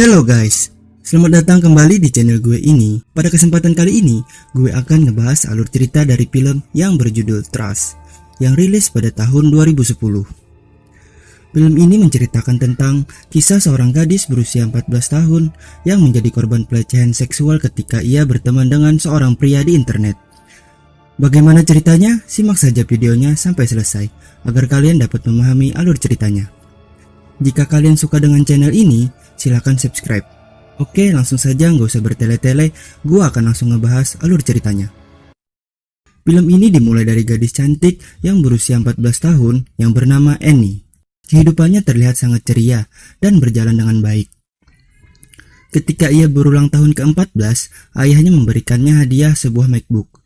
Hello guys, selamat datang kembali di channel gue ini. Pada kesempatan kali ini, gue akan ngebahas alur cerita dari film yang berjudul Trust, yang rilis pada tahun 2010. Film ini menceritakan tentang kisah seorang gadis berusia 14 tahun yang menjadi korban pelecehan seksual ketika ia berteman dengan seorang pria di internet. Bagaimana ceritanya? Simak saja videonya sampai selesai, agar kalian dapat memahami alur ceritanya. Jika kalian suka dengan channel ini, silahkan subscribe. Oke, langsung saja, nggak usah bertele-tele, gue akan langsung ngebahas alur ceritanya. Film ini dimulai dari gadis cantik yang berusia 14 tahun yang bernama Annie. Kehidupannya terlihat sangat ceria dan berjalan dengan baik. Ketika ia berulang tahun ke-14, ayahnya memberikannya hadiah sebuah MacBook.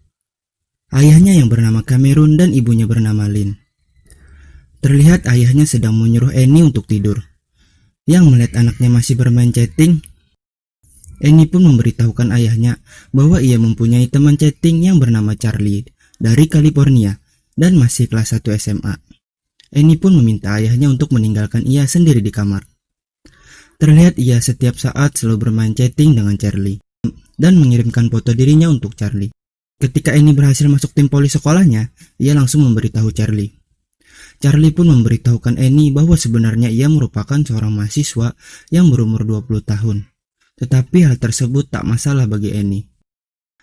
Ayahnya yang bernama Cameron dan ibunya bernama Lynn. Terlihat ayahnya sedang menyuruh Annie untuk tidur. Yang melihat anaknya masih bermain chatting, Annie pun memberitahukan ayahnya bahwa ia mempunyai teman chatting yang bernama Charlie dari California dan masih kelas 1 SMA. Annie pun meminta ayahnya untuk meninggalkan ia sendiri di kamar. Terlihat ia setiap saat selalu bermain chatting dengan Charlie dan mengirimkan foto dirinya untuk Charlie. Ketika Annie berhasil masuk tim poli sekolahnya, ia langsung memberitahu Charlie. Charlie pun memberitahukan Annie bahwa sebenarnya ia merupakan seorang mahasiswa yang berumur 20 tahun. Tetapi hal tersebut tak masalah bagi Annie.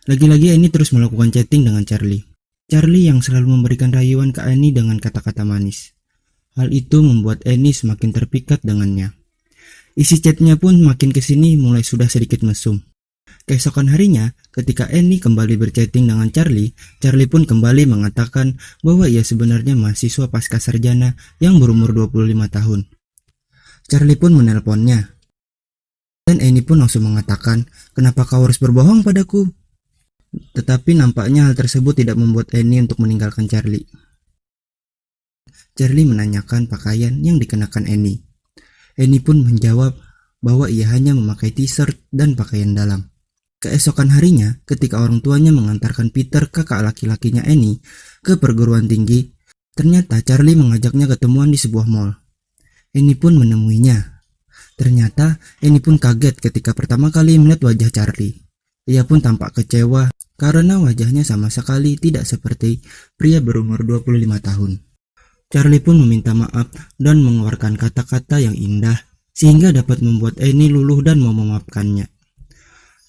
Lagi-lagi Annie terus melakukan chatting dengan Charlie. Charlie yang selalu memberikan rayuan ke Annie dengan kata-kata manis. Hal itu membuat Annie semakin terpikat dengannya. Isi chatnya pun makin kesini mulai sudah sedikit mesum. Keesokan harinya, ketika Annie kembali berchatting dengan Charlie, Charlie pun kembali mengatakan bahwa ia sebenarnya mahasiswa pasca sarjana yang berumur 25 tahun. Charlie pun menelponnya. Dan Annie pun langsung mengatakan, "Kenapa kau harus berbohong padaku?" Tetapi nampaknya hal tersebut tidak membuat Annie untuk meninggalkan Charlie. Charlie menanyakan pakaian yang dikenakan Annie. Annie pun menjawab bahwa ia hanya memakai t-shirt dan pakaian dalam. Keesokan harinya, ketika orang tuanya mengantarkan Peter, kakak laki-lakinya Annie, ke perguruan tinggi, ternyata Charlie mengajaknya ketemuan di sebuah mall. Annie pun menemuinya. Ternyata Annie pun kaget ketika pertama kali melihat wajah Charlie. Ia pun tampak kecewa karena wajahnya sama sekali tidak seperti pria berumur 25 tahun. Charlie pun meminta maaf dan mengeluarkan kata-kata yang indah sehingga dapat membuat Annie luluh dan mau memaafkannya.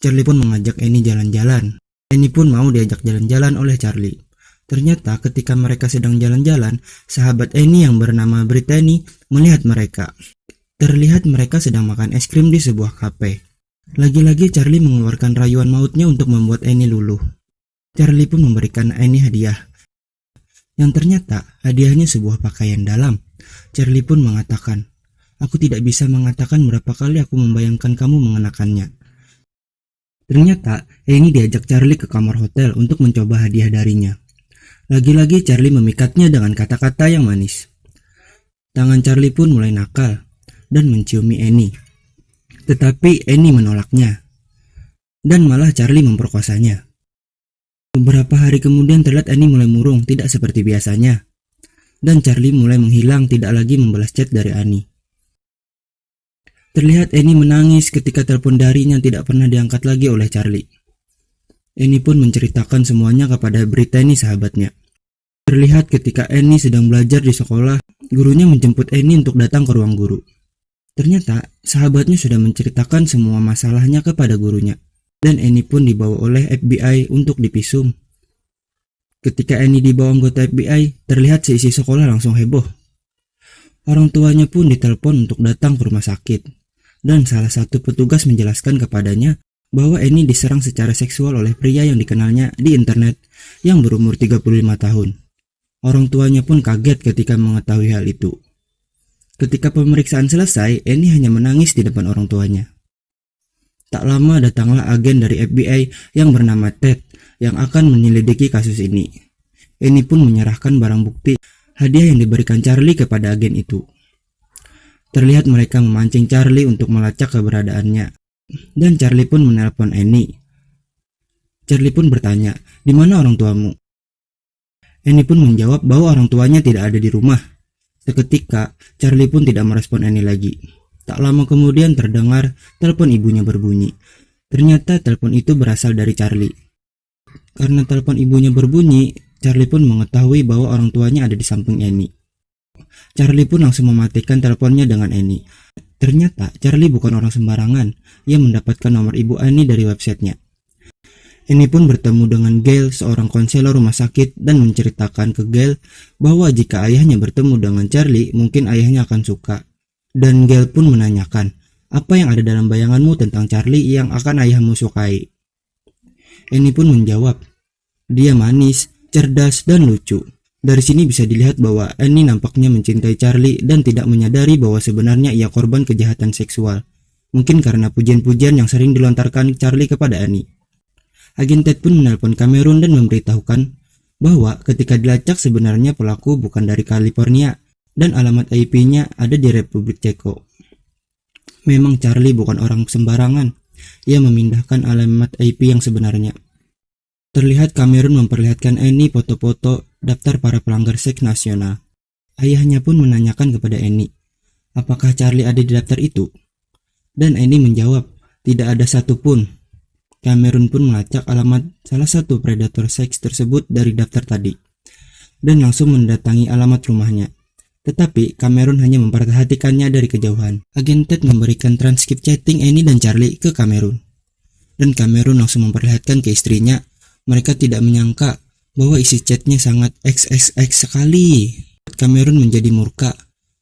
Charlie pun mengajak Annie jalan-jalan. Annie pun mau diajak jalan-jalan oleh Charlie. Ternyata ketika mereka sedang jalan-jalan, sahabat Annie yang bernama Brittany melihat mereka. Terlihat mereka sedang makan es krim di sebuah kafe. Lagi-lagi Charlie mengeluarkan rayuan mautnya untuk membuat Annie luluh. Charlie pun memberikan Annie hadiah. Yang ternyata hadiahnya sebuah pakaian dalam. Charlie pun mengatakan, "Aku tidak bisa mengatakan berapa kali aku membayangkan kamu mengenakannya." Ternyata Annie diajak Charlie ke kamar hotel untuk mencoba hadiah darinya. Lagi-lagi Charlie memikatnya dengan kata-kata yang manis. Tangan Charlie pun mulai nakal dan menciumi Annie. Tetapi Annie menolaknya. Dan malah Charlie memperkosanya. Beberapa hari kemudian terlihat Annie mulai murung, tidak seperti biasanya. Dan Charlie mulai menghilang, tidak lagi membalas chat dari Annie. Terlihat Annie menangis ketika telepon darinya tidak pernah diangkat lagi oleh Charlie. Annie pun menceritakan semuanya kepada Brittany sahabatnya. Terlihat ketika Annie sedang belajar di sekolah, gurunya menjemput Annie untuk datang ke ruang guru. Ternyata sahabatnya sudah menceritakan semua masalahnya kepada gurunya. Dan Annie pun dibawa oleh FBI untuk divisum. Ketika Annie dibawa anggota FBI, terlihat seisi sekolah langsung heboh. Orang tuanya pun ditelepon untuk datang ke rumah sakit. Dan salah satu petugas menjelaskan kepadanya bahwa Annie diserang secara seksual oleh pria yang dikenalnya di internet yang berumur 35 tahun. Orang tuanya pun kaget ketika mengetahui hal itu. Ketika pemeriksaan selesai, Annie hanya menangis di depan orang tuanya. Tak lama datanglah agen dari FBI yang bernama Ted yang akan menyelidiki kasus ini. Annie pun menyerahkan barang bukti hadiah yang diberikan Charlie kepada agen itu. Terlihat mereka memancing Charlie untuk melacak keberadaannya. Dan Charlie pun menelpon Annie. Charlie pun bertanya, "Di mana orang tuamu?" Annie pun menjawab bahwa orang tuanya tidak ada di rumah. Seketika, Charlie pun tidak merespon Annie lagi. Tak lama kemudian terdengar telepon ibunya berbunyi. Ternyata telepon itu berasal dari Charlie. Karena telepon ibunya berbunyi, Charlie pun mengetahui bahwa orang tuanya ada di samping Annie. Charlie pun langsung mematikan teleponnya dengan Annie. Ternyata Charlie bukan orang sembarangan. Ia mendapatkan nomor ibu Annie dari websitenya. Annie pun bertemu dengan Gail, seorang konselor rumah sakit, dan menceritakan ke Gail bahwa jika ayahnya bertemu dengan Charlie, mungkin ayahnya akan suka. Dan Gail pun menanyakan, apa yang ada dalam bayanganmu tentang Charlie yang akan ayahmu sukai? Annie pun menjawab, dia manis, cerdas, dan lucu. Dari sini bisa dilihat bahwa Annie nampaknya mencintai Charlie dan tidak menyadari bahwa sebenarnya ia korban kejahatan seksual. Mungkin karena pujian-pujian yang sering dilontarkan Charlie kepada Annie. Agen Ted pun menelpon Cameron dan memberitahukan bahwa ketika dilacak sebenarnya pelaku bukan dari California dan alamat IP-nya ada di Republik Ceko. Memang Charlie bukan orang sembarangan. Ia memindahkan alamat IP yang sebenarnya. Terlihat Cameron memperlihatkan Annie foto-foto daftar para pelanggar seks nasional. Ayahnya pun menanyakan kepada Annie, apakah Charlie ada di daftar itu? Dan Annie menjawab, tidak ada satupun. Cameron pun melacak alamat salah satu predator seks tersebut dari daftar tadi, dan langsung mendatangi alamat rumahnya. Tetapi Cameron hanya memperhatikannya dari kejauhan. Agen Ted memberikan transkrip chatting Annie dan Charlie ke Cameron. Dan Cameron langsung memperlihatkan ke istrinya. Mereka tidak menyangka bahwa isi chatnya sangat XXX sekali. Cameron menjadi murka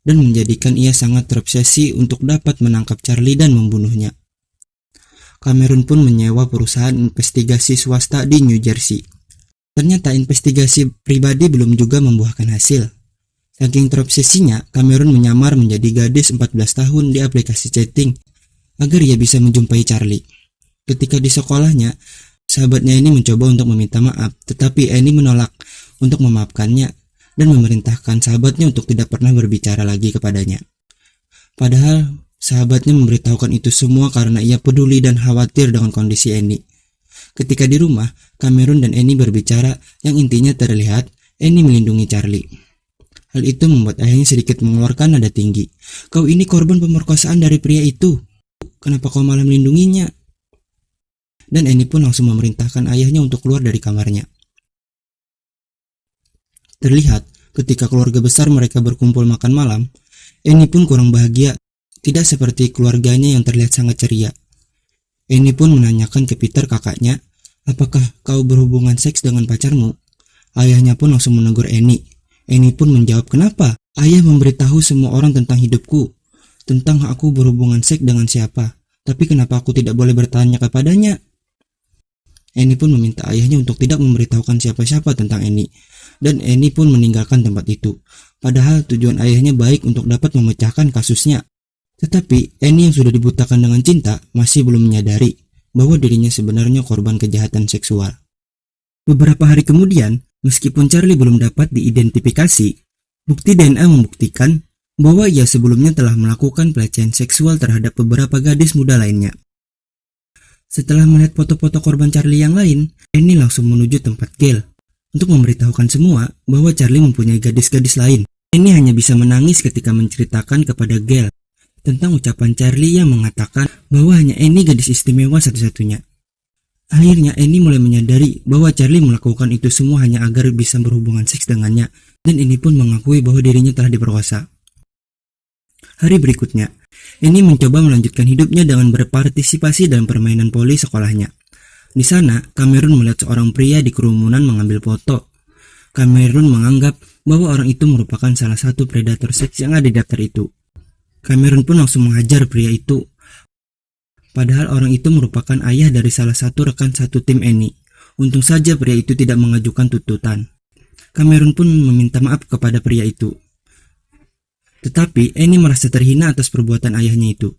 dan menjadikan ia sangat terobsesi untuk dapat menangkap Charlie dan membunuhnya. Cameron pun menyewa perusahaan investigasi swasta di New Jersey. Ternyata investigasi pribadi belum juga membuahkan hasil. Saking terobsesinya, Cameron menyamar menjadi gadis 14 tahun di aplikasi chatting agar ia bisa menjumpai Charlie. Ketika di sekolahnya, sahabatnya ini mencoba untuk meminta maaf, tetapi Annie menolak untuk memaafkannya dan memerintahkan sahabatnya untuk tidak pernah berbicara lagi kepadanya. Padahal sahabatnya memberitahukan itu semua karena ia peduli dan khawatir dengan kondisi Annie. Ketika di rumah, Cameron dan Annie berbicara yang intinya terlihat Annie melindungi Charlie. Hal itu membuat ayahnya sedikit mengeluarkan nada tinggi. Kau ini korban pemerkosaan dari pria itu. Kenapa kau malah melindunginya? Dan Annie pun langsung memerintahkan ayahnya untuk keluar dari kamarnya. Terlihat ketika keluarga besar mereka berkumpul makan malam, Annie pun kurang bahagia. Tidak seperti keluarganya yang terlihat sangat ceria. Annie pun menanyakan ke Peter kakaknya, apakah kau berhubungan seks dengan pacarmu? Ayahnya pun langsung menegur Annie. Annie pun menjawab, kenapa? Ayah memberitahu semua orang tentang hidupku, tentang aku berhubungan seks dengan siapa. Tapi kenapa aku tidak boleh bertanya kepadanya? Annie pun meminta ayahnya untuk tidak memberitahukan siapa-siapa tentang Annie. Dan Annie pun meninggalkan tempat itu. Padahal tujuan ayahnya baik untuk dapat memecahkan kasusnya. Tetapi Annie yang sudah dibutakan dengan cinta masih belum menyadari bahwa dirinya sebenarnya korban kejahatan seksual. Beberapa hari kemudian, meskipun Charlie belum dapat diidentifikasi, bukti DNA membuktikan bahwa ia sebelumnya telah melakukan pelecehan seksual terhadap beberapa gadis muda lainnya. Setelah melihat foto-foto korban Charlie yang lain, Annie langsung menuju tempat Gail untuk memberitahukan semua bahwa Charlie mempunyai gadis-gadis lain. Annie hanya bisa menangis ketika menceritakan kepada Gail tentang ucapan Charlie yang mengatakan bahwa hanya Annie gadis istimewa satu-satunya. Akhirnya Annie mulai menyadari bahwa Charlie melakukan itu semua hanya agar bisa berhubungan seks dengannya, dan Annie pun mengakui bahwa dirinya telah diperkosa. Hari berikutnya, Annie mencoba melanjutkan hidupnya dengan berpartisipasi dalam permainan voli sekolahnya. Di sana, Cameron melihat seorang pria di kerumunan mengambil foto. Cameron menganggap bahwa orang itu merupakan salah satu predator seks yang ada di daftar itu. Cameron pun langsung menghajar pria itu. Padahal orang itu merupakan ayah dari salah satu rekan satu tim Annie. Untung saja pria itu tidak mengajukan tuntutan. Cameron pun meminta maaf kepada pria itu. Tetapi Annie merasa terhina atas perbuatan ayahnya itu.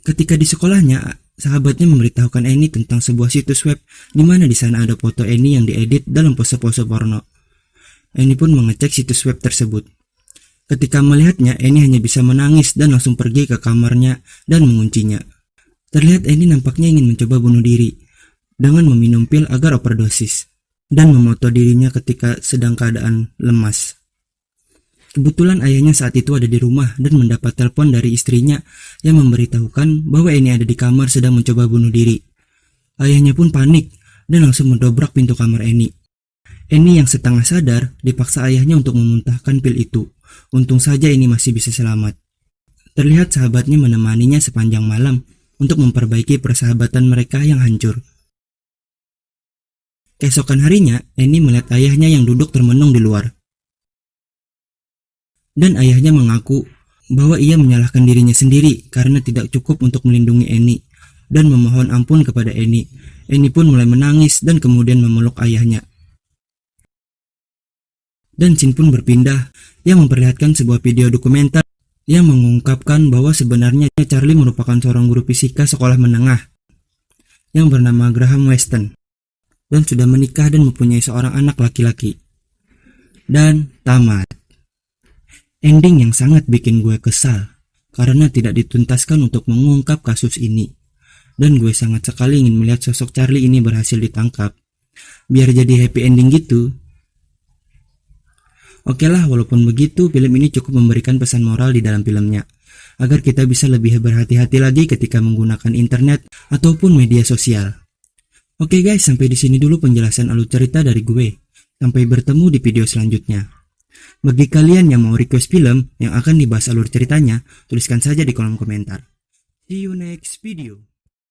Ketika di sekolahnya, sahabatnya memberitahukan Annie tentang sebuah situs web di mana di sana ada foto Annie yang diedit dalam pose-pose porno. Annie pun mengecek situs web tersebut. Ketika melihatnya, Annie hanya bisa menangis dan langsung pergi ke kamarnya dan menguncinya. Terlihat Annie nampaknya ingin mencoba bunuh diri dengan meminum pil agar overdosis dan memoto dirinya ketika sedang keadaan lemas. Kebetulan ayahnya saat itu ada di rumah dan mendapat telepon dari istrinya yang memberitahukan bahwa Eni ada di kamar sedang mencoba bunuh diri. Ayahnya pun panik dan langsung mendobrak pintu kamar Eni. Eni yang setengah sadar dipaksa ayahnya untuk memuntahkan pil itu. Untung saja Eni masih bisa selamat. Terlihat sahabatnya menemaninya sepanjang malam untuk memperbaiki persahabatan mereka yang hancur. Keesokan harinya, Eni melihat ayahnya yang duduk termenung di luar. Dan ayahnya mengaku bahwa ia menyalahkan dirinya sendiri karena tidak cukup untuk melindungi Eni dan memohon ampun kepada Eni. Eni pun mulai menangis dan kemudian memeluk ayahnya. Dan scene pun berpindah yang memperlihatkan sebuah video dokumenter yang mengungkapkan bahwa sebenarnya Charlie merupakan seorang guru fisika sekolah menengah yang bernama Graham Weston dan sudah menikah dan mempunyai seorang anak laki-laki. Dan tamat. Ending yang sangat bikin gue kesal karena tidak dituntaskan untuk mengungkap kasus ini. Dan gue sangat sekali ingin melihat sosok Charlie ini berhasil ditangkap biar jadi happy ending gitu. Oke lah, walaupun begitu, film ini cukup memberikan pesan moral di dalam filmnya, agar kita bisa lebih berhati-hati lagi ketika menggunakan internet ataupun media sosial. Oke guys, sampai di sini dulu penjelasan alur cerita dari gue. Sampai bertemu di video selanjutnya. Bagi kalian yang mau request film yang akan dibahas alur ceritanya, tuliskan saja di kolom komentar. See you next video.